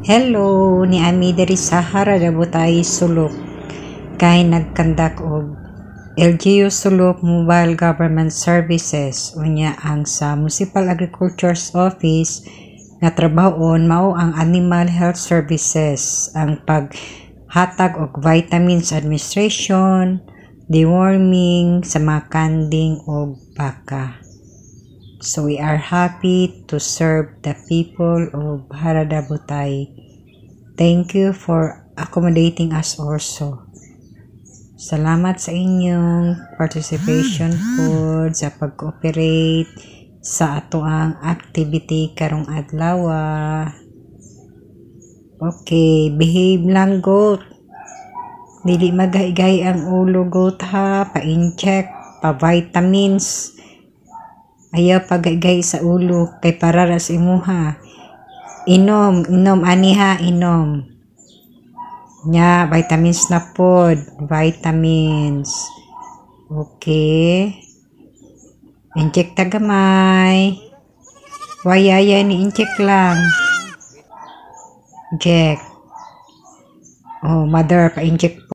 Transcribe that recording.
Hello, ni Ami diri sa Haradabutay Sulok. Kay nagkandak og LGU Sulok Mobile Government Services unya ang sa Municipal Agriculture's Office nga trabahon mao ang Animal Health Services, ang paghatag og vitamins administration, deworming sa mga kanding og baka. So we are happy to serve the people of Haradabutay. Thank you for accommodating us also. Salamat sa inyong participation po sa pag-cooperate sa atoang activity karong adlaw. Okay, behave lang goat. Dili magahigay ang ulo goat ha, pa-incheck, pa-vitamins. Ayaw pagagay sa ulo kay para sa imuha. Inom aniha, inom. Nya, vitamins na pod, vitamins. Okay. Inject ta gamay. Wayaya ni inject lang. Inject. Oh, mother, pa-inject